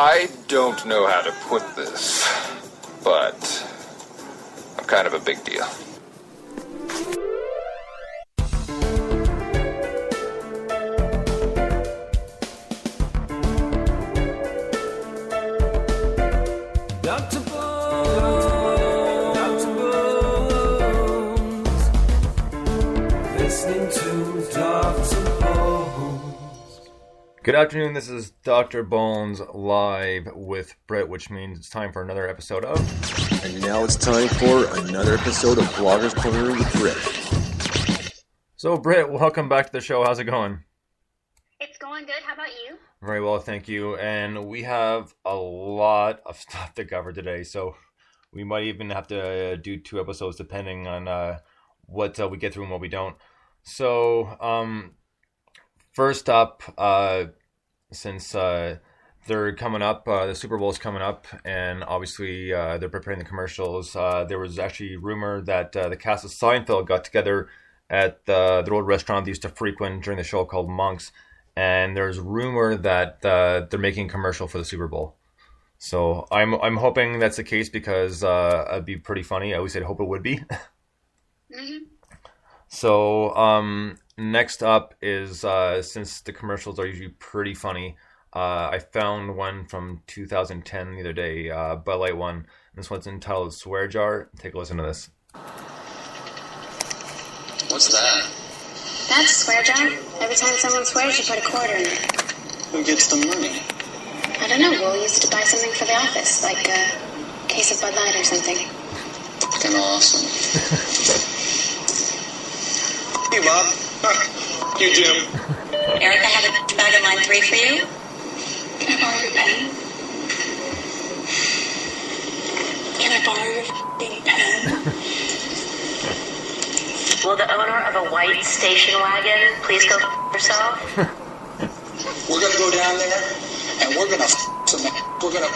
I don't know how to put this, but I'm kind of a big deal. Good afternoon, this is Dr. Bones live with Britt, which means it's time for another episode of... And now it's time for another episode of Blogger's Corner with Britt. So Britt, welcome back to the show. How's it going? It's going good. How about you? Very well, thank you. And we have a lot of stuff to cover today, so we might even have to do 2 episodes depending on what we get through and what we don't. So, first up, since they're coming up, the Super Bowl is coming up, and obviously they're preparing the commercials. There was actually rumor that the cast of Seinfeld got together at the old restaurant they used to frequent during the show called Monk's, and there's rumor that they're making a commercial for the Super Bowl. So I'm hoping that's the case because it'd be pretty funny. At least I hope it would be. Mm-hmm. So next up is, since the commercials are usually pretty funny, I found one from 2010 the other day, Bud Light one. This one's entitled Swear Jar. Take a listen to this. What's that? That's a swear jar. Every time someone swears, you put a quarter in it. Who gets the money? I don't know. We'll use it to buy something for the office, like a case of Bud Light or something. Fucking awesome. Hey, Bob. You, Jim. Eric, I have a bag of line 3 for you. Can I borrow your pen? Can I borrow your f***ing pen? Will the owner of a white station wagon please go f*** yourself? We're gonna go down there, and we're gonna some. We're gonna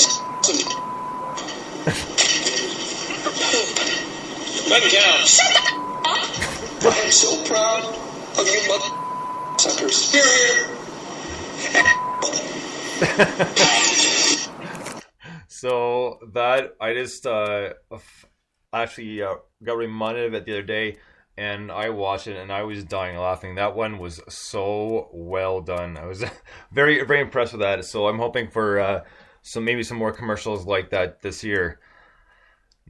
some. Let me down. Shut the up! I am so proud of you, mother suckers. Here. So that I just actually got reminded of it the other day, and I watched it and I was dying laughing. That one was so well done. I was very, very impressed with that. So I'm hoping for some more commercials like that this year.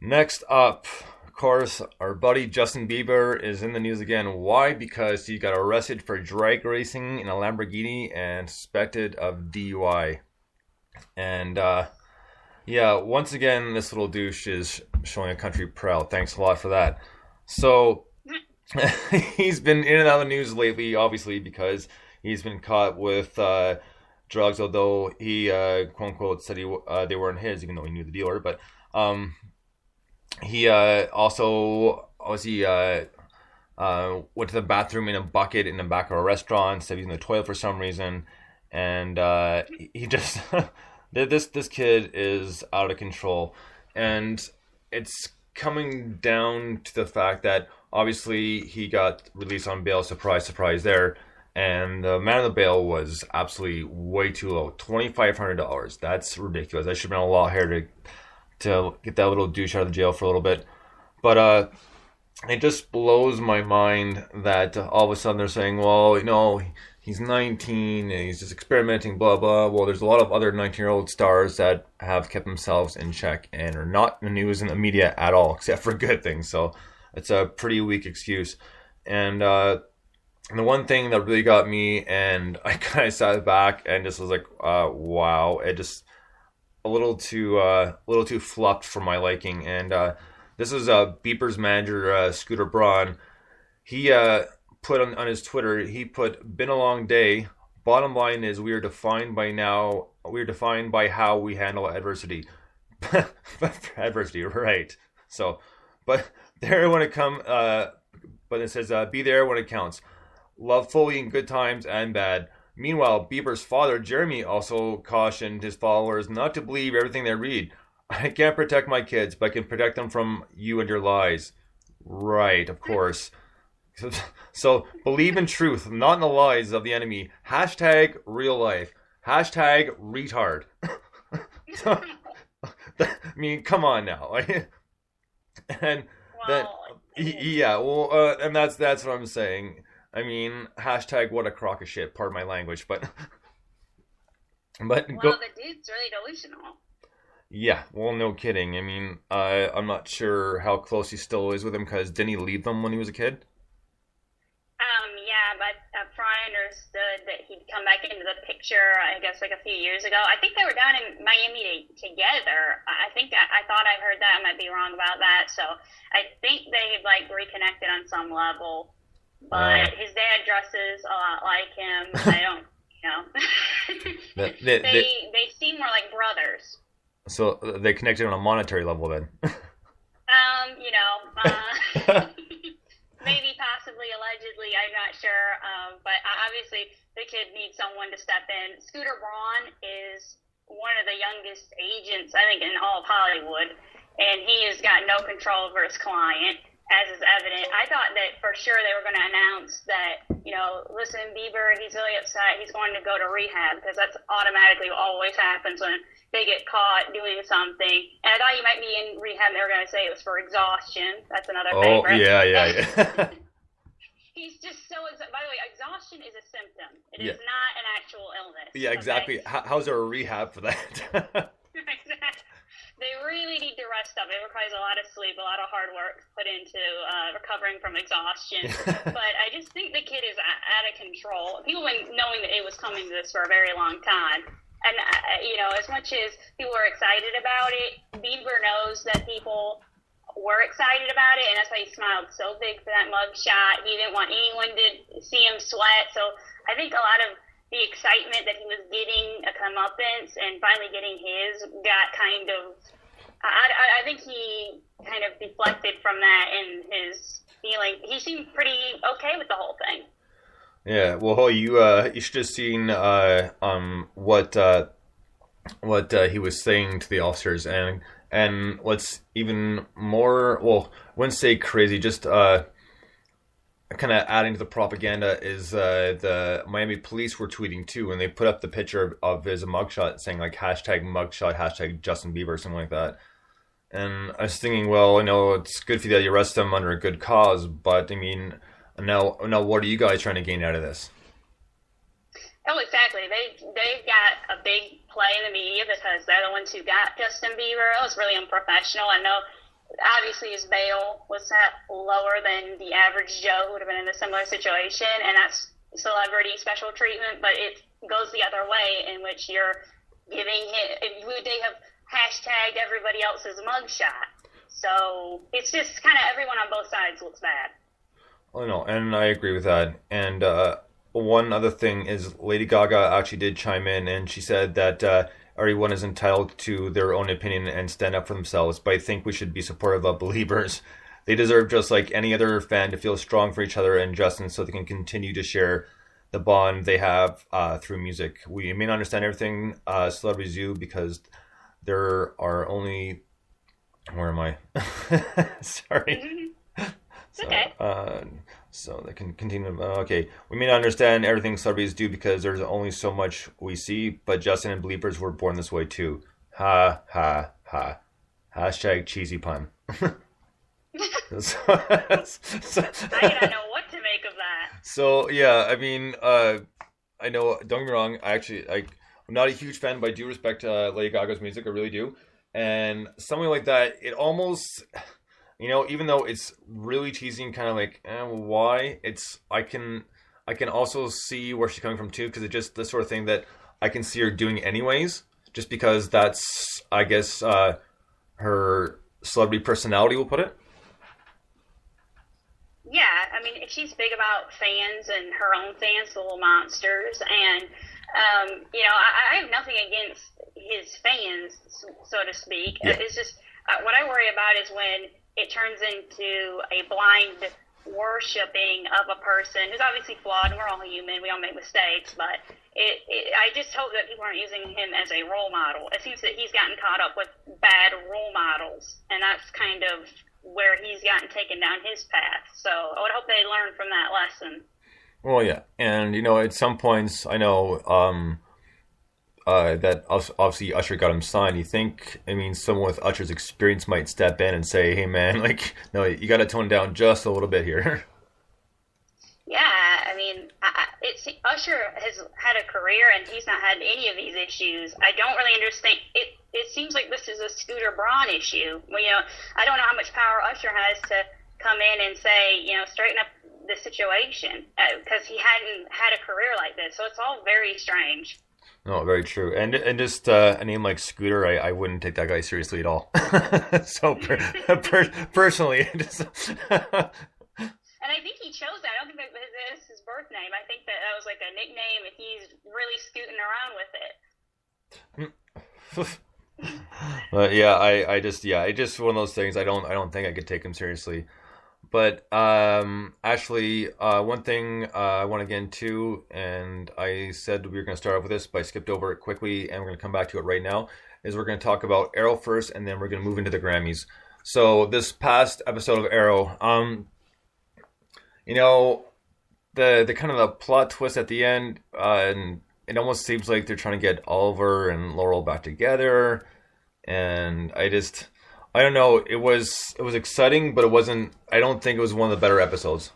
Next up, of course, our buddy Justin Bieber is in the news again. Why? Because he got arrested for drag racing in a Lamborghini and suspected of DUI. And yeah, once again, this little douche is showing a country proud. Thanks a lot for that. So he's been in and out of the news lately, obviously, because he's been caught with drugs, although he, quote unquote, said they weren't his, even though he knew the dealer. But he also obviously went to the bathroom in a bucket in the back of a restaurant instead of using the toilet for some reason. And he just... This kid is out of control, and it's coming down to the fact that obviously he got released on bail, surprise, surprise there, and the amount of the bail was absolutely way too low, $2,500. That's ridiculous. I should have been a lot higher to get that little douche out of jail for a little bit, but it just blows my mind that all of a sudden they're saying, well, you know, he's 19 and he's just experimenting, blah, blah. Well, there's a lot of other 19-year-old stars that have kept themselves in check and are not in the news and the media at all, except for good things. So it's a pretty weak excuse. And the one thing that really got me, and I kind of sat back and just was like, wow, it just a little too fluffed for my liking. And this is Beeper's manager, Scooter Braun. He put on his Twitter, he put, been a long day. Bottom line is we are defined by how we handle adversity. Adversity, right. So, but there when it comes, but it says, be there when it counts. Love fully in good times and bad. Meanwhile, Bieber's father, Jeremy, also cautioned his followers not to believe everything they read. I can't protect my kids, but I can protect them from you and your lies. Right, of course. So believe in truth, not in the lies of the enemy. Hashtag real life. Hashtag retard. So, I mean, come on now. And then, yeah, well, and that's what I'm saying. I mean, hashtag what a crock of shit. Pardon my language, but the dude's really delusional. Yeah, well, no kidding. I mean, I'm not sure how close he still is with him, because didn't he leave them when he was a kid? Yeah, but from what I understood that he'd come back into the picture, I guess, like a few years ago. I think they were down in Miami together. I thought I heard that. I might be wrong about that. So I think they like reconnected on some level. But his dad dresses a lot like him. I don't, they seem more like brothers. So they connected on a monetary level then. Maybe, possibly, allegedly, I'm not sure. But obviously, the kid needs someone to step in. Scooter Braun is one of the youngest agents, I think, in all of Hollywood, and he has got no control over his client, as is evident. I thought that for sure they were going to announce that, listen, Bieber, he's really upset. He's going to go to rehab, because that's automatically what always happens when they get caught doing something. And I thought you might be in rehab. They were going to say it was for exhaustion. That's another favorite. Yeah. He's just so... By the way, exhaustion is a symptom. It is not an actual illness. Yeah, exactly. Okay? How's there a rehab for that? Exactly. They really need to rest up. It requires a lot of sleep, a lot of hard work put into recovering from exhaustion. But I just think the kid is out of control. People have been knowing that it was coming to this for a very long time. And, as much as people were excited about it, Bieber knows that people were excited about it, and that's why he smiled so big for that mug shot. He didn't want anyone to see him sweat. So I think a lot of the excitement that he was getting a comeuppance and finally getting his got kind of... I think he kind of deflected from that in his feeling. He seemed pretty okay with the whole thing. Yeah, well, you should have seen what he was saying to the officers, and what's even more, well, I wouldn't say crazy, just kind of adding to the propaganda is the Miami police were tweeting too, and they put up the picture of his mugshot saying like hashtag mugshot, hashtag Justin Bieber, something like that. And I was thinking, well, it's good for you that you arrest him under a good cause, but I mean, now, what are you guys trying to gain out of this? Oh, exactly. They've got a big play in the media because they're the ones who got Justin Bieber. It was really unprofessional. I know, obviously, his bail was set lower than the average Joe who would have been in a similar situation, and that's celebrity special treatment. But it goes the other way, in which you're giving him. They have hashtagged everybody else's mugshot, so it's just kind of everyone on both sides looks bad. Oh, no, and I agree with that. And one other thing is Lady Gaga actually did chime in, and she said that everyone is entitled to their own opinion and stand up for themselves, but I think we should be supportive of believers. They deserve, just like any other fan, to feel strong for each other and justice so they can continue to share the bond they have through music. We may not understand everything celebrities do because there are only... Where am I? Sorry. Okay. So they can continue. Okay, we may not understand everything celebrities do because there's only so much we see, but Justin and believers were born this way too. Ha, ha, ha. Hashtag cheesy pun. I don't know what to make of that. So, yeah, I mean, I know, don't get me wrong, I'm not a huge fan, but I do respect Lady Gaga's music, I really do. And something like that, it almost... even though it's really cheesy and kind of like, why? I can also see where she's coming from too, because it's just the sort of thing that I can see her doing anyways, just because that's, I guess, her celebrity personality, will put it. Yeah, I mean, she's big about fans and her own fans, the little monsters, and I have nothing against his fans, so to speak. Yeah. It's just what I worry about is when it turns into a blind worshipping of a person who's obviously flawed, and we're all human, we all make mistakes, but I just hope that people aren't using him as a role model. It seems that he's gotten caught up with bad role models, and that's kind of where he's gotten taken down his path. So I would hope they learn from that lesson. Well, yeah, and at some points, I know that obviously Usher got him signed. You think, I mean, someone with Usher's experience might step in and say, "Hey, man, like, no, you got to tone down just a little bit here." Yeah, I mean, Usher has had a career and he's not had any of these issues. I don't really understand. It seems like this is a Scooter Braun issue. Well, I don't know how much power Usher has to come in and say, straighten up the situation, because he hadn't had a career like this. So it's all very strange. No, very true. And just a name like Scooter, I wouldn't take that guy seriously at all. So personally, And I think he chose that. I don't think that is his birth name. I think that was like a nickname, and he's really scooting around with it. But yeah, I just one of those things. I don't think I could take him seriously. But actually, one thing I want to get into, and I said we were going to start off with this, but I skipped over it quickly, and we're going to come back to it right now. Is we're going to talk about Arrow first, and then we're going to move into the Grammys. So this past episode of Arrow, the kind of the plot twist at the end, and it almost seems like they're trying to get Oliver and Laurel back together, and I don't know. It was exciting, but it wasn't. I don't think it was one of the better episodes.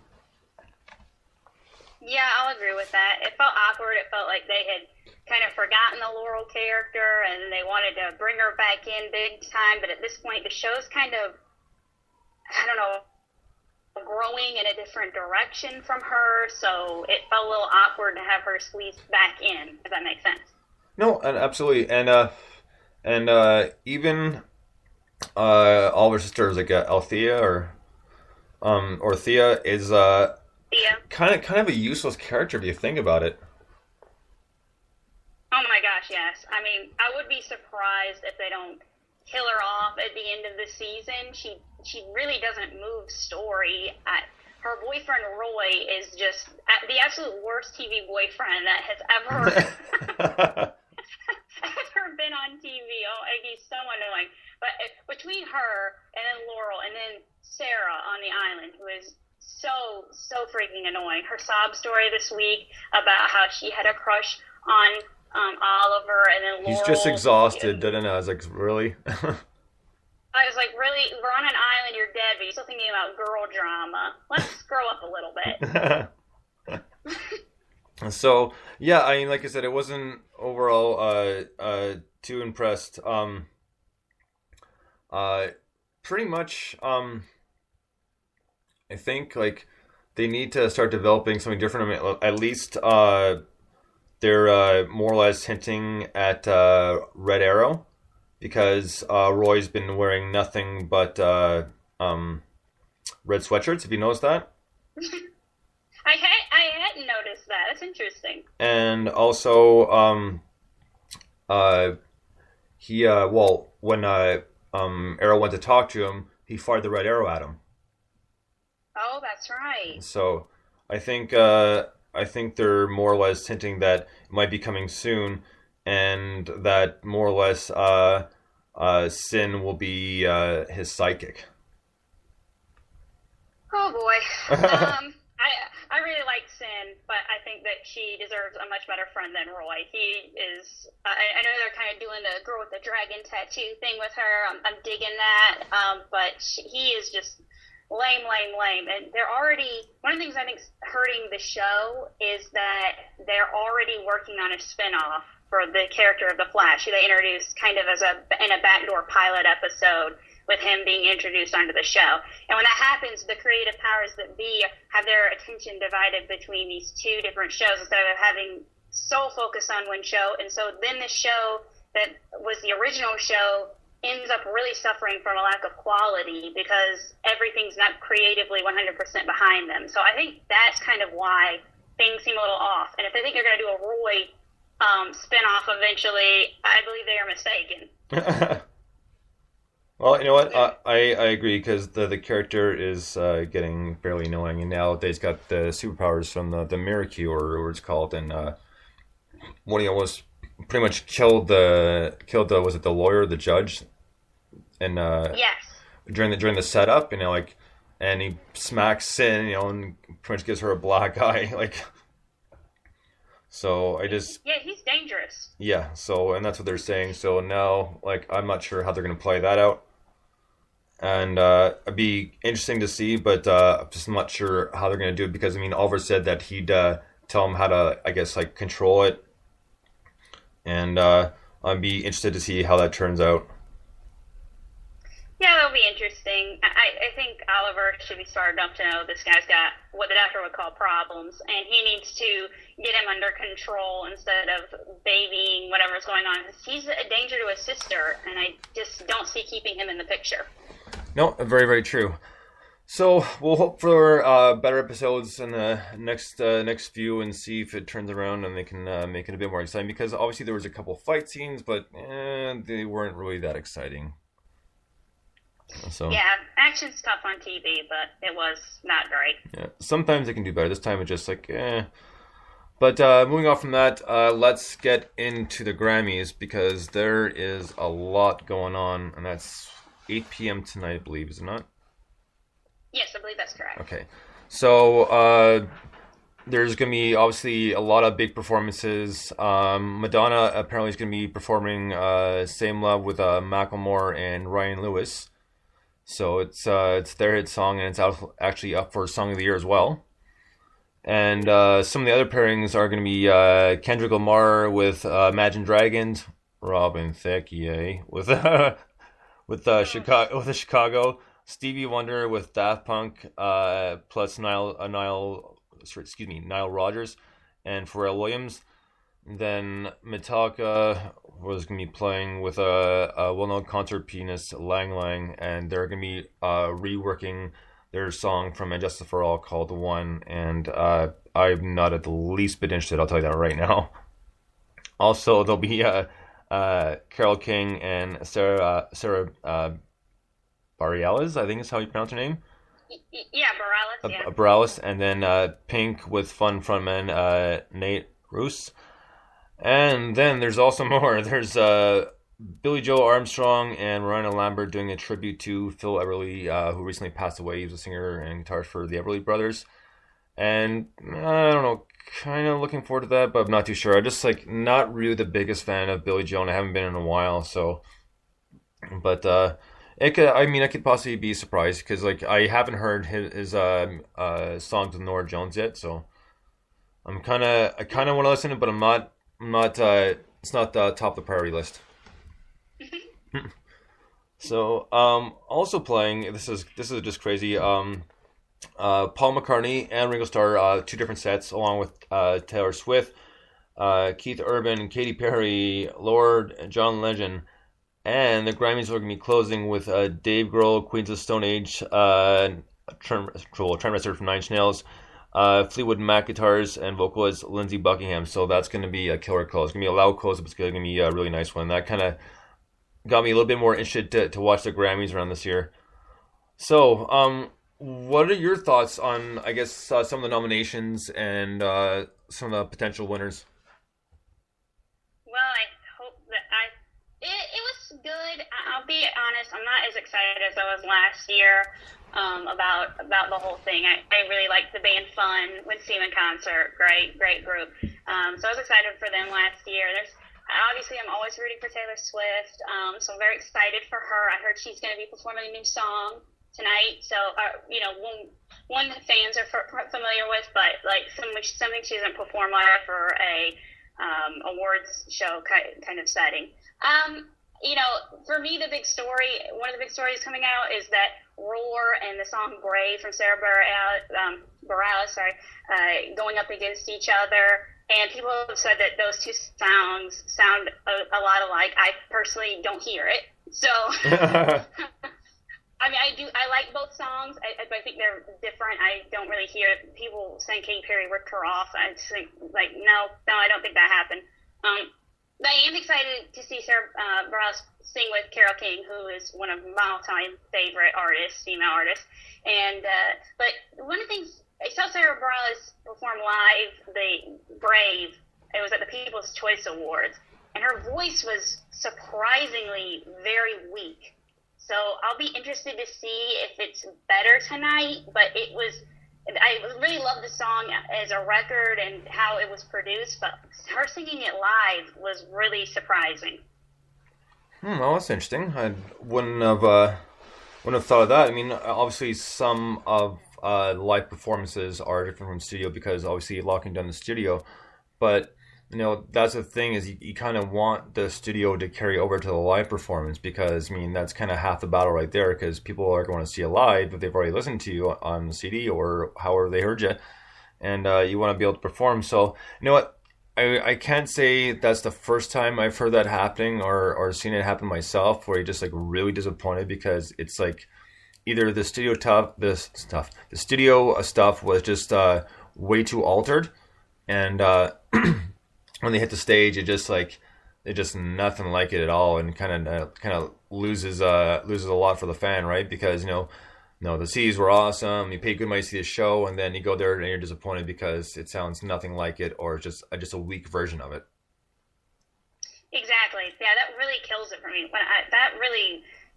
Yeah, I'll agree with that. It felt awkward. It felt like they had kind of forgotten the Laurel character, and they wanted to bring her back in big time. But at this point, the show's kind of, I don't know, growing in a different direction from her, so it felt a little awkward to have her squeezed back in, if that makes sense. No, and absolutely, and even Oliver's sister is like Althea or Thea is Thea. kind of a useless character if you think about it. Oh my gosh, yes. I mean, I would be surprised if they don't kill her off at the end of the season. She really doesn't move story. Her boyfriend Roy is just the absolute worst TV boyfriend that has ever ever been on TV. Oh, he's so annoying. But between her and then Laurel and then Sarah on the island, who is so freaking annoying. Her sob story this week about how she had a crush on Oliver and then Laurel. He's just exhausted, didn't I? I was like, really? I was like, really? We're on an island, you're dead, but you're still thinking about girl drama. Let's grow up a little bit. So, yeah, I mean, like I said, it wasn't overall too impressed. Pretty much, I think, like, they need to start developing something different. I mean, at least they're more or less hinting at Red Arrow, because Roy's been wearing nothing but red sweatshirts. Have you noticed that? I hadn't noticed that. That's interesting. And also, when Arrow went to talk to him, he fired the red arrow at him. Oh, that's right. So I think they're more or less hinting that it might be coming soon, and that more or less Sin will be his sidekick. Oh boy. I really like Sin, but I think that she deserves a much better friend than Roy. He is. I know they're kind of doing the girl with the dragon tattoo thing with her. I'm digging that. But he is just lame. And they're already, one of the things I think's hurting the show is that they're already working on a spinoff for the character of the Flash, who they introduced kind of in a backdoor pilot episode, with him being introduced onto the show. And when that happens, the creative powers that be have their attention divided between these two different shows instead of having sole focus on one show. And so then the show that was the original show ends up really suffering from a lack of quality because everything's not creatively 100% behind them. So I think that's kind of why things seem a little off. And if they think they're going to do a Roy spinoff eventually, I believe they are mistaken. Well, you know what? I agree, because the character is getting fairly annoying, and now they've got the superpowers from the Mirror Cube, or what it's called, and one was pretty much killed the was it the lawyer, the judge, and yes, during the setup, and he smacks Sin, and pretty much gives her a black eye, like. So I just Yeah, he's dangerous. yeah. So and that's what they're saying. So now like I'm not sure how they're gonna play that out. And it'd be interesting to see, but I'm just not sure how they're going to do it because I mean, Oliver said that he'd tell him how to, I guess, like control it, and I'd be interested to see how that turns out. Yeah, that'll be interesting. I think Oliver should be smart enough to know this guy's got what the doctor would call problems, and he needs to get him under control instead of babying whatever's going on. He's a danger to his sister, and I just don't see keeping him in the picture. No, very, very true. So we'll hope for better episodes in the next few and see if it turns around and they can make it a bit more exciting. Because obviously there was a couple fight scenes, but they weren't really that exciting. So Yeah, action's tough on TV, but it was not great. yeah, sometimes they can do better. This time it's just like eh. But moving on from that, let's get into the Grammys because there is a lot going on, and that's 8 p.m. tonight, I believe, is it not? Yes, I believe that's correct. Okay. So, there's going to be, obviously, a lot of big performances. Madonna apparently is going to be performing Same Love with Macklemore and Ryan Lewis. So, it's their hit song, and it's actually up for Song of the Year as well. And some of the other pairings are going to be Kendrick Lamar with Imagine Dragons, Robin Thicke with Chicago, Stevie Wonder with Daft Punk, plus Nile Rodgers, and Pharrell Williams. Then Metallica was going to be playing with a well-known concert pianist, Lang Lang, and they're going to be reworking their song from And Justice for All called The One, and I'm not at the least bit interested, I'll tell you that right now. Also, there'll be Carole King and Sarah Bareilles, I think is how you pronounce her name. Yeah, Bareilles, yeah. Bareilles, and then Pink with Fun frontman Nate Ruess. And then there's also more. There's Billy Joe Armstrong and Miranda Lambert doing a tribute to Phil Everly, who recently passed away. He was a singer and guitarist for the Everly Brothers. And I don't know, kind of looking forward to that, but I'm not too sure. I'm just like not really the biggest fan of Billy Joe, and I haven't been in a while. So, but I could possibly be surprised because like I haven't heard his songs with Norah Jones yet. So I kind of want to listen to it, but I'm not. It's not top of the priority list. So also playing. This is just crazy. Paul McCartney and Ringo Starr, two different sets, along with Taylor Swift, Keith Urban, Katy Perry, Lord, John Legend, and the Grammys are going to be closing with Dave Grohl, Queens of Stone Age, Trent Reznor from Nine Inch Nails, Fleetwood Mac guitars, and vocalist Lindsey Buckingham. So that's going to be a killer close. It's going to be a loud close, but it's going to be a really nice one. That kind of got me a little bit more interested to watch the Grammys around this year. So, what are your thoughts on, I guess, some of the nominations and some of the potential winners? Well, I hope that it was good. I'll be honest, I'm not as excited as I was last year about the whole thing. I really liked the band Fun with Steven Concert. Great group. So I was excited for them last year. Obviously, I'm always rooting for Taylor Swift, so I'm very excited for her. I heard she's going to be performing a new song tonight, so one that fans are familiar with, but like something she doesn't perform live for a awards show kind of setting. For me, one of the big stories coming out is that Roar and the song Brave from Sarah Bareilles, going up against each other. And people have said that those two songs sound a lot alike. I personally don't hear it. So, I mean, I like both songs. I think they're different. I don't really hear people saying Katy Perry ripped her off. I just think, like, no, I don't think that happened. But I am excited to see Sarah Bareilles sing with Carole King, who is one of my all-time favorite artists, female artists. And but one of the things, I saw Sarah Bareilles perform live the Brave. It was at the People's Choice Awards, and her voice was surprisingly very weak. So I'll be interested to see if it's better tonight. But it was I really love the song as a record and how it was produced, but her singing it live was really surprising. Well, that's interesting. I wouldn't have thought of that. I mean, obviously, some of live performances are different from studio because obviously locking down the studio. But that's the thing is you kind of want the studio to carry over to the live performance because I mean that's kind of half the battle right there because people are going to see you live if they've already listened to you on the CD or however they heard you, and you want to be able to perform. So you know what? I can't say that's the first time I've heard that happening or seen it happen myself where you're just like really disappointed because it's like either the studio stuff was just way too altered and when they hit the stage, it just nothing like it at all, and kind of loses a lot for the fan, right? Because the CDs were awesome, you paid good money to see the show, and then you go there and you're disappointed because it sounds nothing like it, or just a weak version of it. Exactly. Yeah, that really kills it for me.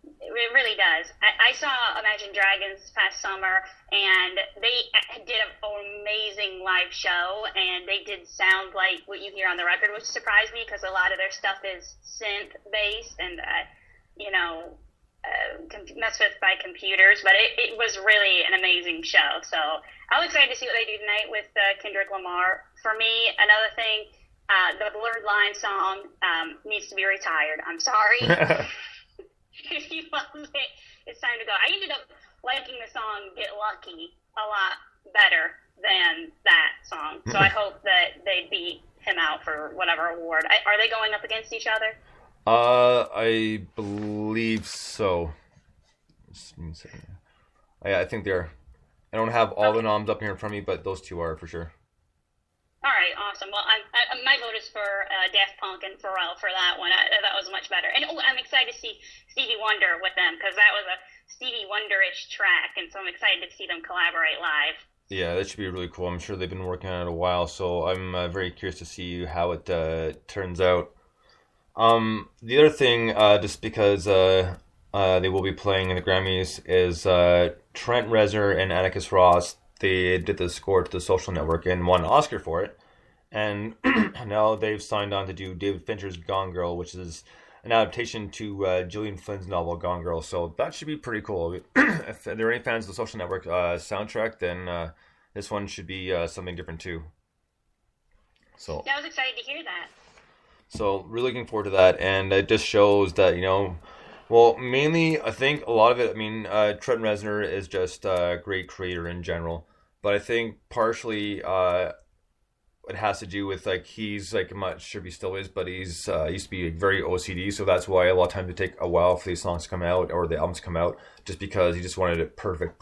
It really does. I saw Imagine Dragons this past summer, and they did an amazing live show, and they did sound like what you hear on the record, which surprised me because a lot of their stuff is synth-based and, messed with by computers, but it was really an amazing show. So I'm excited to see what they do tonight with Kendrick Lamar. For me, another thing, the Blurred Line song needs to be retired. I'm sorry. If you love it, it's time to go. I ended up liking the song Get Lucky a lot better than that song. So I hope that they beat him out for whatever award. Are they going up against each other? I believe so. I think they're. I don't have all the noms up here in front of me, but those two are for sure. All right, awesome. Well, my vote is for Daft Punk and Pharrell for that one. That was much better. And I'm excited to see Stevie Wonder with them because that was a Stevie Wonder-ish track, and so I'm excited to see them collaborate live. Yeah, that should be really cool. I'm sure they've been working on it a while, so I'm very curious to see how it turns out. The other thing, just because they will be playing in the Grammys, is Trent Reznor and Atticus Ross. They did the score to The Social Network and won an Oscar for it. And now they've signed on to do David Fincher's Gone Girl, which is an adaptation to Gillian Flynn's novel Gone Girl. So that should be pretty cool. If there are any fans of The Social Network soundtrack, then this one should be something different too. So yeah, I was excited to hear that. So really looking forward to that. And it just shows that, well, mainly, I think a lot of it, Trent Reznor is just a great creator in general. But I think partially it has to do with, he's, I'm not sure if he still is, but he's used to be very OCD. So that's why a lot of times it take a while for these songs to come out or the albums to come out, just because he just wanted it perfect,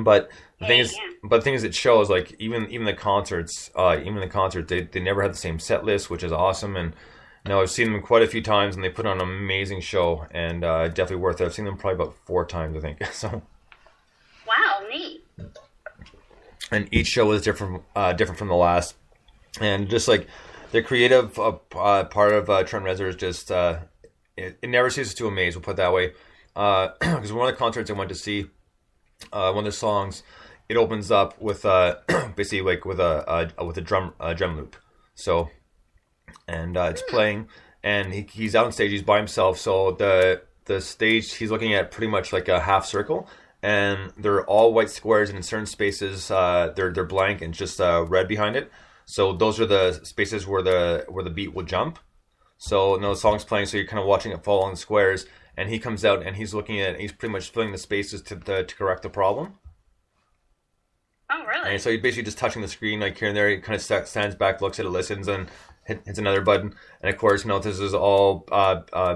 But the thing is, it shows, even the concerts, they never had the same set list, which is awesome. And I've seen them quite a few times, and they put on an amazing show, and definitely worth it. I've seen them probably about 4 times, I think. So. Wow, neat. And each show is different from the last, and just the creative part of Trent Reznor is just it never ceases to amaze. We'll put it that way. Because one of the concerts I went to see, one of the songs, it opens up with basically with a drum loop. So. And it's playing, and he's out on stage. He's by himself. So the stage he's looking at pretty much like a half circle, and they're all white squares, and in certain spaces they're blank and just red behind it. So those are the spaces where the beat will jump. So the song's playing, so you're kind of watching it fall on the squares, and he comes out and he's looking at, he's pretty much filling the spaces to correct the problem. Oh, really? And so he's basically just touching the screen here and there. He kind of stands back, looks at it, listens, and hits another button. And of course, this is all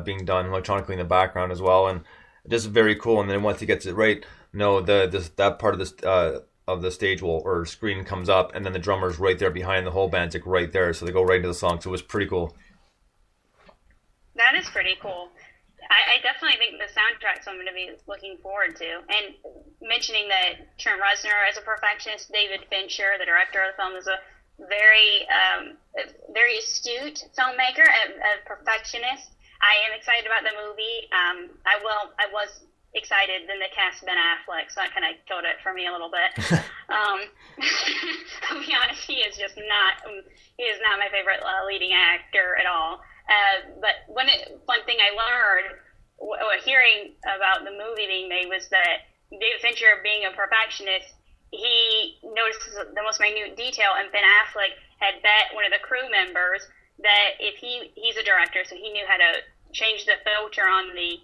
being done electronically in the background as well, and just very cool. And then once he gets it right, that part of the stage or screen comes up, and then the drummer's right there behind the whole band's right there, so they go right into the song. So it was pretty cool. That is pretty cool. I definitely think the soundtrack's something to be looking forward to. And mentioning that Trent Reznor is a perfectionist, David Fincher, the director of the film, is a very astute filmmaker, a perfectionist. I am excited about the movie. I was excited than the cast Ben Affleck, so that kind of killed it for me a little bit. To be honest, he is not my favorite leading actor at all. But one thing I learned hearing about the movie being made was that David Fincher, being a perfectionist, he notices the most minute detail, and Ben Affleck had bet one of the crew members that if he's a director, so he knew how to change the filter on the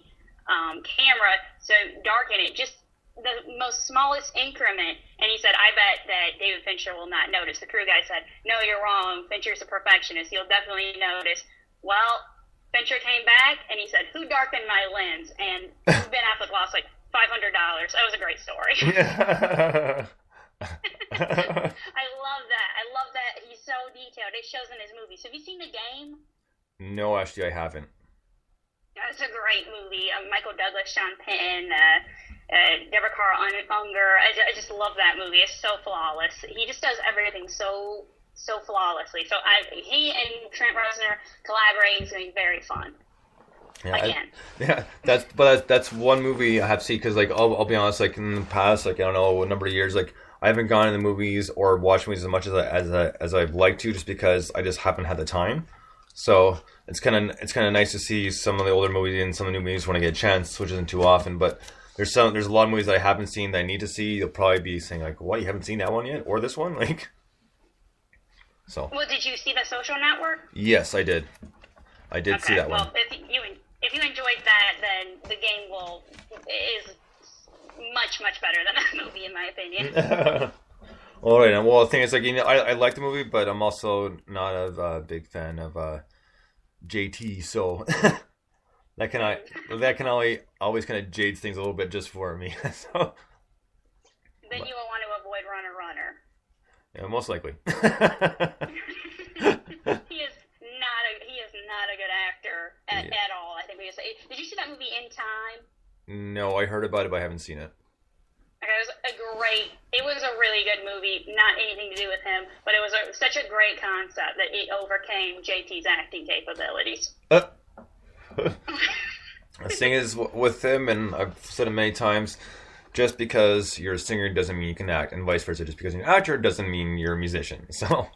camera, so darken it just the most smallest increment, and he said, I bet that David Fincher will not notice. The crew guy said, no, you're wrong, Fincher's a perfectionist, he'll definitely notice. Well, Fincher came back and he said, who darkened my lens? And Ben Affleck lost like $500. That was a great story. I love that he's so detailed. It shows in his movies. Have you seen The Game? No, actually I haven't. It's a great movie. Michael Douglas, Sean Penn, Deborah Carl Unger. I just love that movie. It's so flawless. He just does everything so flawlessly. So he and Trent Reznor collaborating is going to be very fun. Yeah, that's one movie I have to see, because like I'll be honest, like in the past, like I don't know, a number of years, like I haven't gone to the movies or watched movies as much as I've liked to, just because I just haven't had the time. So it's kind of nice to see some of the older movies and some of the new movies when I get a chance, which isn't too often. But there's a lot of movies that I haven't seen that I need to see. You'll probably be saying like, "What, you haven't seen that one yet, or this one?" Like, so. Well, did you see The Social Network? Yes, I did. I did see that one. Well, if you enjoyed that, then The Game is much better than that movie, in my opinion. All right, and well, the thing is, like, I like the movie, but I'm also not a big fan of JT, so that can always kind of jades things a little bit just for me. So then you will want to avoid Runner. Yeah, most likely. He is not a good actor at all. I think we say. Did you see that movie In Time? No, I heard about it, but I haven't seen it. Okay, it was a really good movie, not anything to do with him, but it was such a great concept that it overcame JT's acting capabilities. The thing is, with him, and I've said it many times, just because you're a singer doesn't mean you can act, and vice versa. Just because you're an actor doesn't mean you're a musician, so...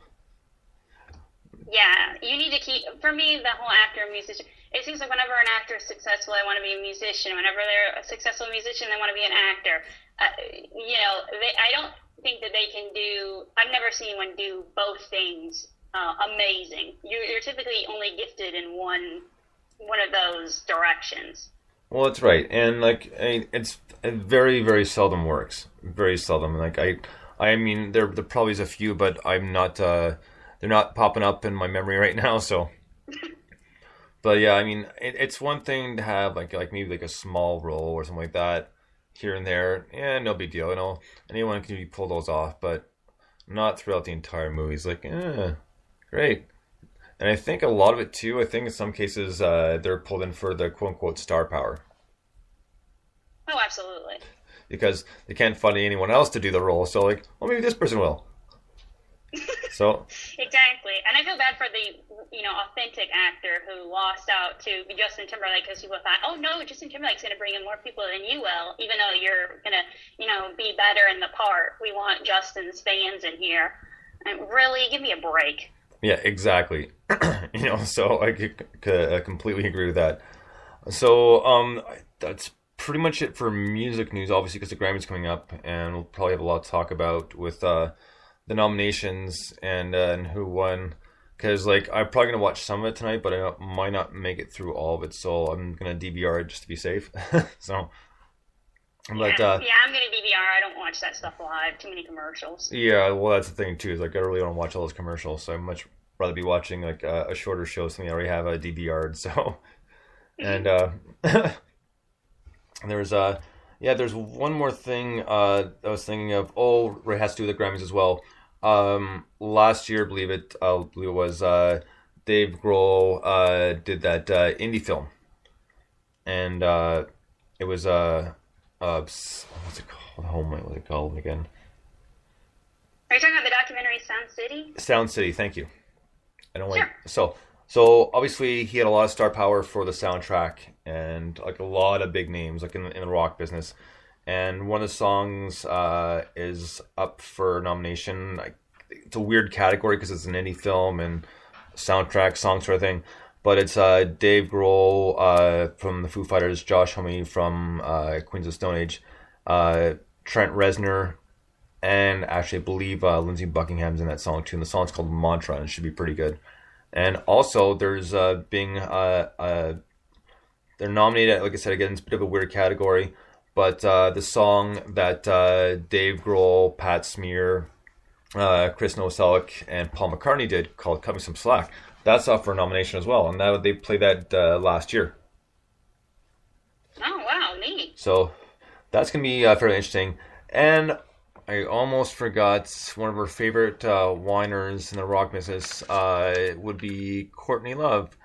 Yeah, you need to keep, for me, the whole actor-musician, it seems like whenever an actor is successful, they want to be a musician. Whenever they're a successful musician, they want to be an actor. I don't think that they can do, I've never seen one do both things amazing. You're typically only gifted in one of those directions. Well, that's right, and like it very, very seldom works. Very seldom. Like I mean, there probably is a few, but I'm not. They're not popping up in my memory right now. So, but yeah, I mean, it's one thing to have like maybe like a small role or something like that here and there. Yeah, no big deal. You know, anyone can pull those off, but not throughout the entire movie. It's like, great. And I think a lot of it too, I think in some cases they're pulled in for the quote-unquote star power. Oh, absolutely. Because they can't find anyone else to do the role, so like, well, maybe this person will. So exactly. And I feel bad for the, authentic actor who lost out to Justin Timberlake because people thought, oh no, Justin Timberlake's going to bring in more people than you will, even though you're going to, be better in the part. We want Justin's fans in here. And really, give me a break. Yeah, exactly. So I could completely agree with that. So that's pretty much it for music news, obviously, because the Grammys coming up, and we'll probably have a lot to talk about with the nominations and who won. Because I'm probably gonna watch some of it tonight, but I might not make it through all of it, so I'm gonna DVR it just to be safe. So. But, I'm gonna DVR. I don't watch that stuff live. Too many commercials. Yeah, well, that's the thing too. Is I really don't watch all those commercials, so I'd much rather be watching a shorter show, something I already have a DVR'd. So, and there's one more thing I was thinking of. Oh, it has to do with the Grammys as well. Last year, I believe it was Dave Grohl did that indie film, and it was what's it called? Oh my, what's it called again? Are you talking about the documentary Sound City? Sound City, thank you. I don't sure. So So obviously he had a lot of star power for the soundtrack and like a lot of big names like in the rock business. And one of the songs is up for nomination. It's a weird category because it's an indie film and soundtrack song sort of thing. But it's Dave Grohl from the Foo Fighters, Josh Homme from Queens of Stone Age, Trent Reznor, and actually I believe Lindsey Buckingham's in that song too. And the song's called Mantra and it should be pretty good. And also there's they're nominated, like I said, again, it's a bit of a weird category. But the song that Dave Grohl, Pat Smear, Chris Novoselic, and Paul McCartney did, called "Cut Me Some Slack," that's up for nomination as well, and they played that last year. Oh wow, neat! So that's gonna be fairly interesting. And I almost forgot one of our favorite whiners in the rock business would be Courtney Love.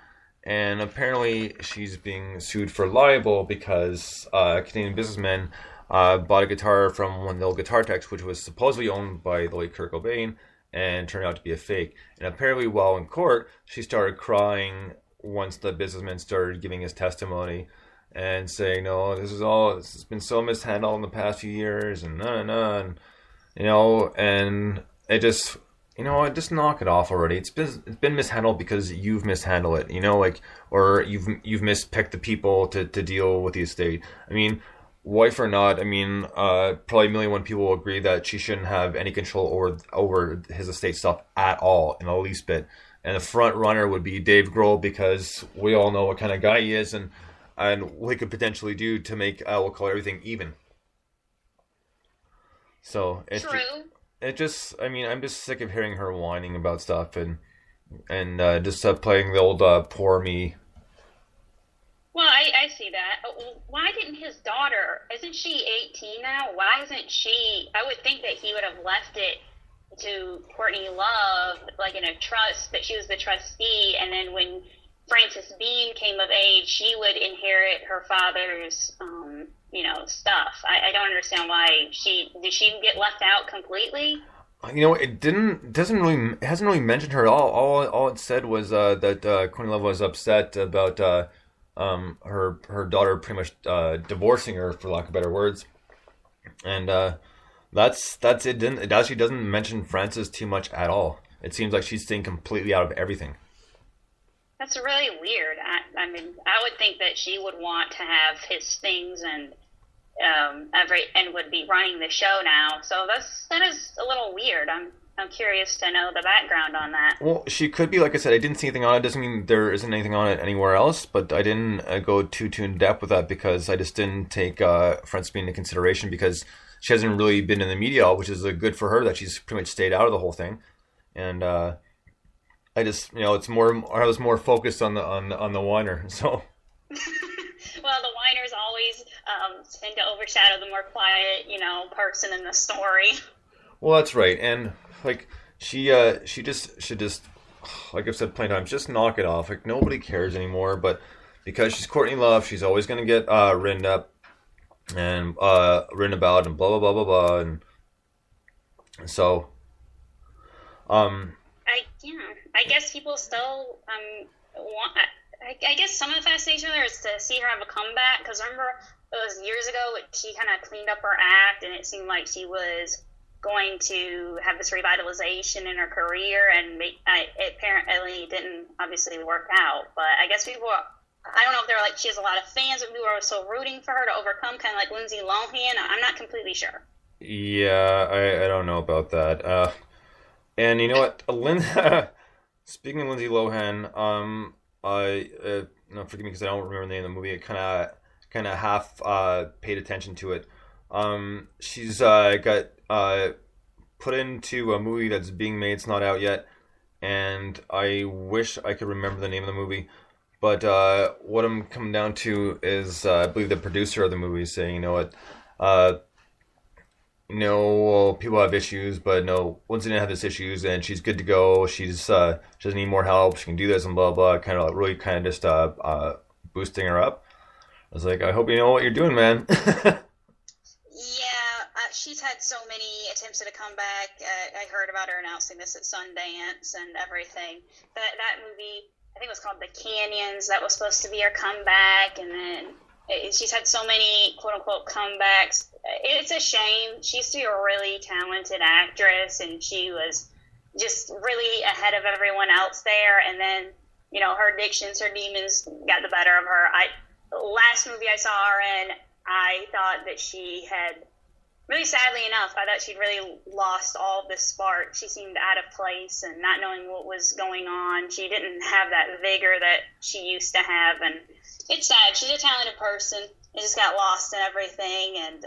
And apparently she's being sued for libel because a Canadian businessman bought a guitar from one of the old guitar techs, which was supposedly owned by the late Kurt Cobain, and turned out to be a fake. And apparently while in court, she started crying once the businessman started giving his testimony and saying, no, this has been so mishandled in the past few years, and and and it just... just knock it off already. It's been mishandled because you've mishandled it, or you've mispicked the people to deal with the estate. I mean, wife or not, probably 1,000,001 people will agree that she shouldn't have any control over his estate stuff at all, in the least bit. And the front runner would be Dave Grohl, because we all know what kind of guy he is and what he could potentially do to make, we'll call everything even. So it's True. I'm just sick of hearing her whining about stuff and just playing the old poor me. Well, I see that. Why didn't his daughter, isn't she 18 now? Why isn't she, I would think that he would have left it to Courtney Love, like in a trust, that she was the trustee, and then when Frances Bean came of age, she would inherit her father's, stuff. I don't understand why did she get left out completely? It hasn't really mentioned her at all. All it said was that Courtney Love was upset about her daughter pretty much divorcing her, for lack of better words, and that's it. It actually doesn't mention Frances too much at all. It seems like she's staying completely out of everything. That's really weird. I would think that she would want to have his things and would be running the show now. So that is a little weird. I'm curious to know the background on that. Well, she could be, like I said, I didn't see anything on it. Doesn't mean there isn't anything on it anywhere else, but I didn't go too in depth with that because I just didn't take Frances Bean into consideration, because she hasn't really been in the media, which is good for her that she's pretty much stayed out of the whole thing. And I just, it's more. I was more focused on the whiner. So. Well, the whiners always tend to overshadow the more quiet, person in the story. Well, that's right, and like she just should just, like I've said plenty of times, just knock it off. Like nobody cares anymore. But because she's Courtney Love, she's always gonna get written up and written about and blah blah blah blah blah, and so. I guess people still want. I guess some of the fascination there is to see her have a comeback, because remember it was years ago she kind of cleaned up her act and it seemed like she was going to have this revitalization in her career, and it apparently didn't obviously work out. But I guess people, I don't know if they're like, she has a lot of fans, but people are so rooting for her to overcome, kind of like Lindsay Lohan. I'm not completely sure. Yeah, I don't know about that. And you know what, speaking of Lindsay Lohan, forgive me because I don't remember the name of the movie. I kind of half paid attention to it. She's got put into a movie that's being made. It's not out yet, and I wish I could remember the name of the movie. But what I'm coming down to is I believe the producer of the movie is saying, people have issues, but no, Lindsay didn't have this issues, and she's good to go. She doesn't need more help. She can do this and blah blah. Kind of really just boosting her up. I was like, I hope you know what you're doing, man. She's had so many attempts at a comeback. I heard about her announcing this at Sundance and everything. That movie, I think it was called The Canyons. That was supposed to be her comeback, and then she's had so many quote-unquote comebacks. It's a shame. She used to be a really talented actress, and she was just really ahead of everyone else there. And then, you know, her addictions, her demons got the better of her. Last movie I saw her in, I thought that she had, really sadly enough, I thought she'd really lost all of this spark. She seemed out of place and not knowing what was going on. She didn't have that vigor that she used to have, and it's sad. She's a talented person. It just got lost in everything, and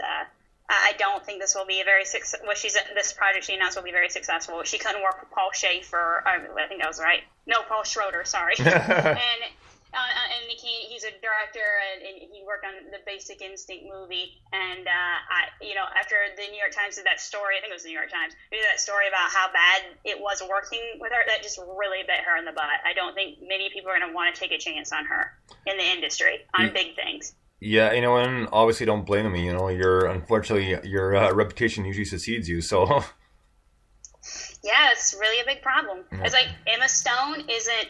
I don't think this will be a very successful. Well, this project she announced will be very successful. She couldn't work with Paul Schaefer. I think I was right. No, Paul Schroeder. Sorry. And he's a director, and he worked on the Basic Instinct movie. And after the New York Times did that story, I think it was the New York Times, they did that story about how bad it was working with her. That just really bit her in the butt. I don't think many people are going to want to take a chance on her in the industry on big things. Yeah, and obviously don't blame me. Unfortunately, your reputation usually succeeds you. So. Yeah, it's really a big problem. Yeah. It's like Emma Stone isn't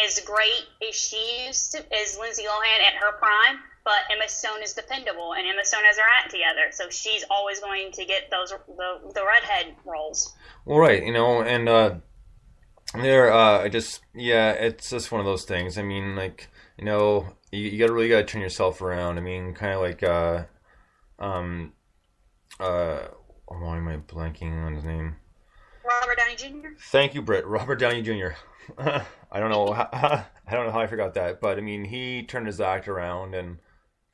as great as she used to, as Lindsay Lohan at her prime, but Emma Stone is dependable, and Emma Stone has her act together, so she's always going to get the redhead roles. Well, right, it's just one of those things. I mean, like, you really gotta turn yourself around. I mean, kind of like why am I blanking on his name? Robert Downey Jr. Thank you, Britt. Robert Downey Jr. I don't know how I forgot that, but I mean, he turned his act around and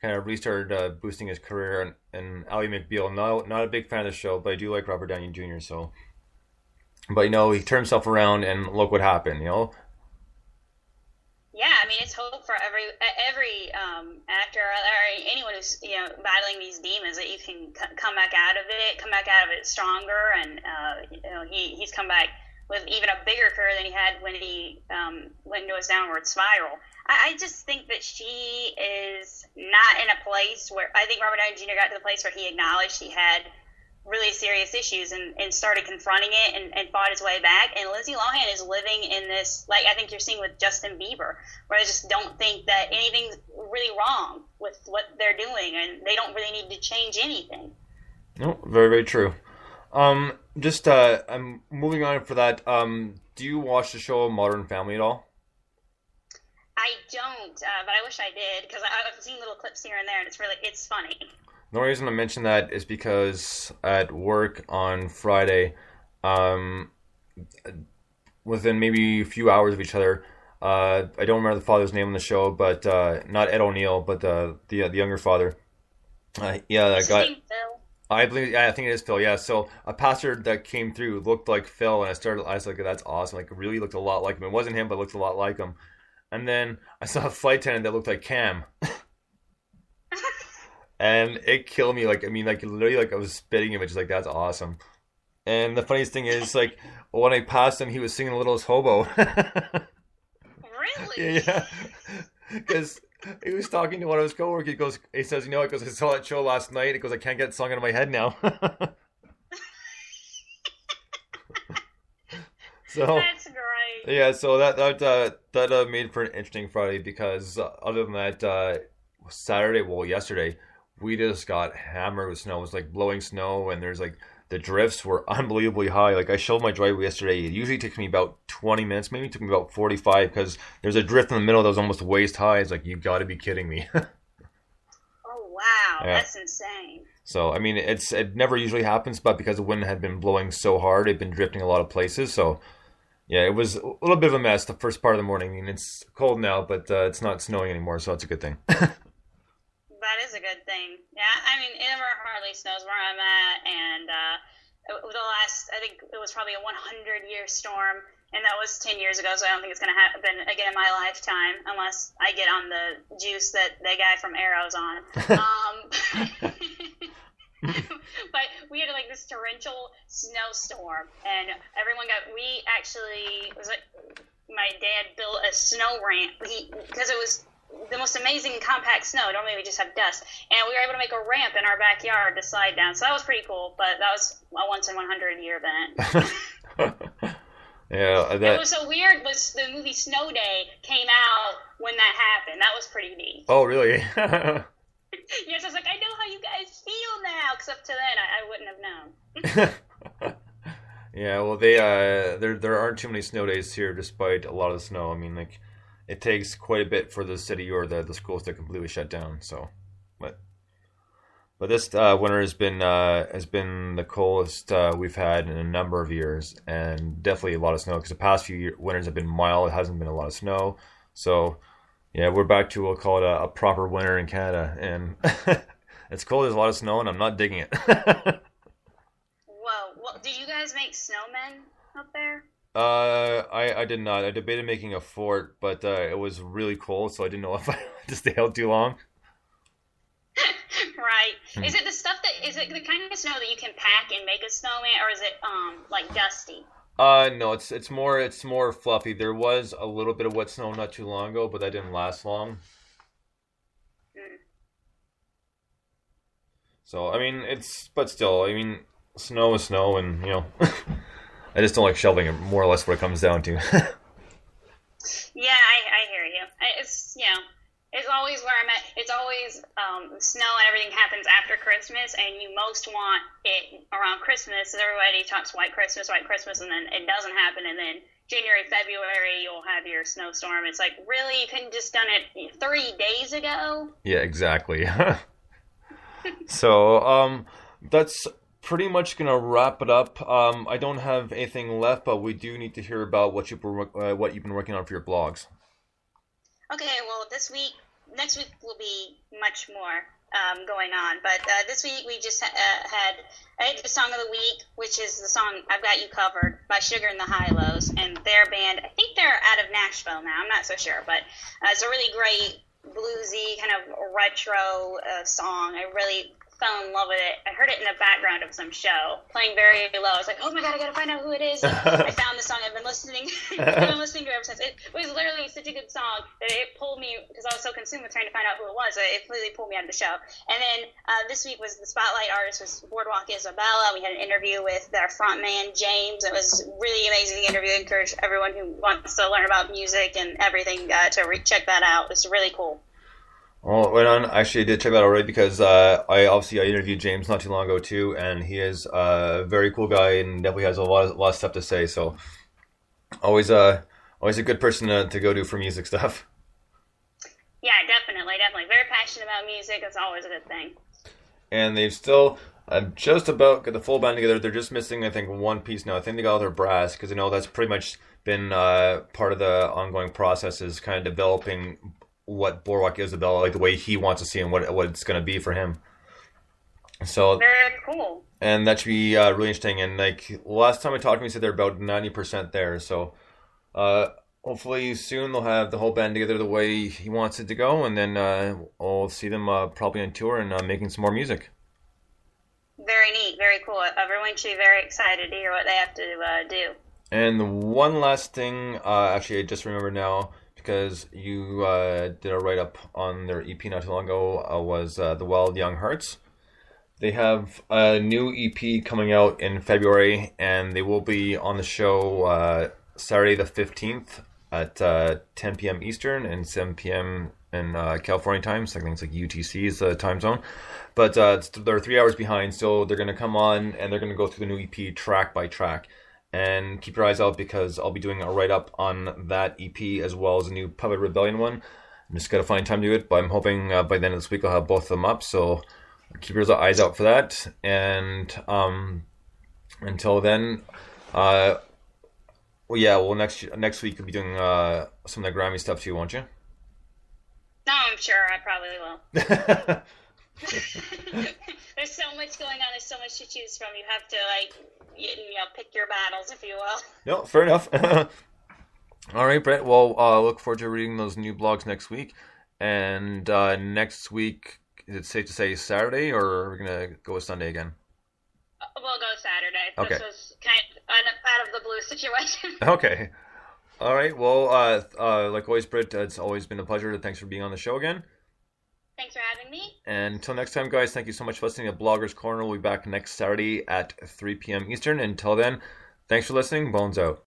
kind of restarted boosting his career. And Ally McBeal, not a big fan of the show, but I do like Robert Downey Jr. So, but he turned himself around, and look what happened. Yeah, I mean, it's hope for every actor or anyone who's battling these demons, that you can come back out of it stronger, and he's come back with even a bigger career than he had when he went into his downward spiral. I just think that she is not in a place where, I think Robert Downey Jr. got to the place where he acknowledged he had really serious issues and started confronting it and fought his way back. And Lindsay Lohan is living in this, like I think you're seeing with Justin Bieber, where I just don't think that anything's really wrong with what they're doing, and they don't really need to change anything. No, very, very true. I'm moving on for that. Do you watch the show Modern Family at all? I don't, but I wish I did, because I've seen little clips here and there, and it's funny. The only reason I mention that is because at work on Friday, within maybe a few hours of each other, I don't remember the father's name on the show, but not Ed O'Neill, but the younger father. That guy. Phil? I think it is Phil. Yeah. So a pastor that came through looked like Phil, and I was like, that's awesome. Like, it really looked a lot like him. It wasn't him, but it looked a lot like him. And then I saw a flight attendant that looked like Cam. And it killed me. Literally, I was spitting images. Like, that's awesome. And the funniest thing is, like, when I passed him, he was singing Littlest Hobo. Really? Yeah. Because he was talking to one of his coworkers. He says, I saw that show last night. He goes, I can't get the song out of my head now. So that's great. Yeah. So that made for an interesting Friday, because other than that, yesterday, we just got hammered with snow. It was like blowing snow, and there's like the drifts were unbelievably high. Like, I showed my driveway yesterday. It usually takes me about 20 minutes. Maybe it took me about 45, because there's a drift in the middle that was almost waist high. It's like, you got to be kidding me. Oh wow, yeah. That's insane. So I mean, it never usually happens, but because the wind had been blowing so hard, it'd been drifting a lot of places. So yeah, it was a little bit of a mess the first part of the morning. I mean, it's cold now, but it's not snowing anymore, so it's a good thing. That is a good thing. Yeah, I mean, it never hardly snows where I'm at, and I think it was probably a 100-year storm, and that was 10 years ago, so I don't think it's going to happen again in my lifetime, unless I get on the juice that the guy from Arrow's on. But we had like this torrential snowstorm, and it was like my dad built a snow ramp, because it was the most amazing compact snow. Normally we just have dust, and we were able to make a ramp in our backyard to slide down. So that was pretty cool, but that was a once in 100 year event. Yeah, What was so weird was the movie Snow Day came out when that happened. That was pretty neat. Oh, really? Yes, I was like, I know how you guys feel now. Because up to then, I wouldn't have known. Yeah, well, there aren't too many snow days here, despite a lot of the snow. I mean, like, it takes quite a bit for the city or the schools to completely shut down. So, but this winter has been the coldest we've had in a number of years, and definitely a lot of snow. Because the past few winters have been mild; it hasn't been a lot of snow. So, yeah, we're back to, we'll call it a proper winter in Canada, and it's cold. There's a lot of snow, and I'm not digging it. Whoa. Well, do you guys make snowmen up there? I did not. I debated making a fort, but it was really cold, so I didn't know if I had to stay out too long. Right. Is it the kind of snow that you can pack and make a snowman, or is it like dusty? No, it's more fluffy. There was a little bit of wet snow not too long ago, but that didn't last long. So, I mean, but still, I mean, snow is snow, and, I just don't like shoveling it, more or less what it comes down to. Yeah, I hear you. It's always where I'm at. It's always snow and everything happens after Christmas, and you most want it around Christmas. Everybody talks White Christmas, and then it doesn't happen, and then January, February, you'll have your snowstorm. It's like, really? You couldn't just done it 3 days ago? Yeah, exactly. So, that's pretty much gonna wrap it up. I don't have anything left, but we do need to hear about what you've been working on for your blogs. Okay, well, next week will be much more going on. But this week we just had the Song of the Week, which is the song I've Got You Covered by Sugar and the High-Lows, and their band, I think they're out of Nashville now, I'm not so sure, but it's a really great bluesy, kind of retro song. I really fell in love with it. I heard it in the background of some show, playing very low. I was like, oh my god, I gotta find out who it is. And I found the song. I've been listening to it ever since. It was literally such a good song that it pulled me, because I was so consumed with trying to find out who it was, it completely pulled me out of the show. And then this week was the spotlight artist was Boardwalk Isabella. We had an interview with their frontman, James. It was really amazing interview. I encourage everyone who wants to learn about music and everything to check that out. It's really cool. Well, right on. Actually, I did check that out already, because I interviewed James not too long ago too, and he is a very cool guy and definitely has a lot of stuff to say. So always a good person to go to for music stuff. Yeah, definitely. Very passionate about music. It's always a good thing. And they've still just about got the full band together. They're just missing, I think, one piece now. I think they got all their brass, because I know that's pretty much been part of the ongoing process, is kind of developing what Boardwalk Isabella, like the way he wants to see and what it's going to be for him. So very cool. And that should be really interesting. And like last time I talked to him, he said they're about 90% there. So hopefully soon they'll have the whole band together the way he wants it to go, and then we'll see them probably on tour and making some more music. Very neat, very cool. Everyone should be very excited to hear what they have to do. And one last thing, actually I just remembered now, because you did a write-up on their EP not too long ago, was The Wild Young Hearts. They have a new EP coming out in February, and they will be on the show Saturday the 15th at 10 p.m. Eastern and 7 p.m. in California time. So I think it's like UTC's time zone. But they're 3 hours behind, so they're going to come on and they're going to go through the new EP track by track. And keep your eyes out, because I'll be doing a write-up on that EP as well as a new Puppet Rebellion one. I'm just got to find time to do it, but I'm hoping by the end of this week I'll have both of them up. So keep your eyes out for that. And until then, next week we'll be doing some of the Grammy stuff too, won't you? No, I'm sure I probably will. There's so much going on. There's so much to choose from. You have to pick your battles, if you will. No, fair enough. All right, Brett. Well, look forward to reading those new blogs next week. And next week, is it safe to say Saturday, or are we gonna go with Sunday again? We'll go Saturday. Okay. This was kind of out of the blue situation. Okay. All right. Well, like always, Britt, it's always been a pleasure. Thanks for being on the show again. Thanks for having me. And until next time, guys, thank you so much for listening to Bloggers Corner. We'll be back next Saturday at 3 p.m. Eastern. Until then, thanks for listening. Bones out.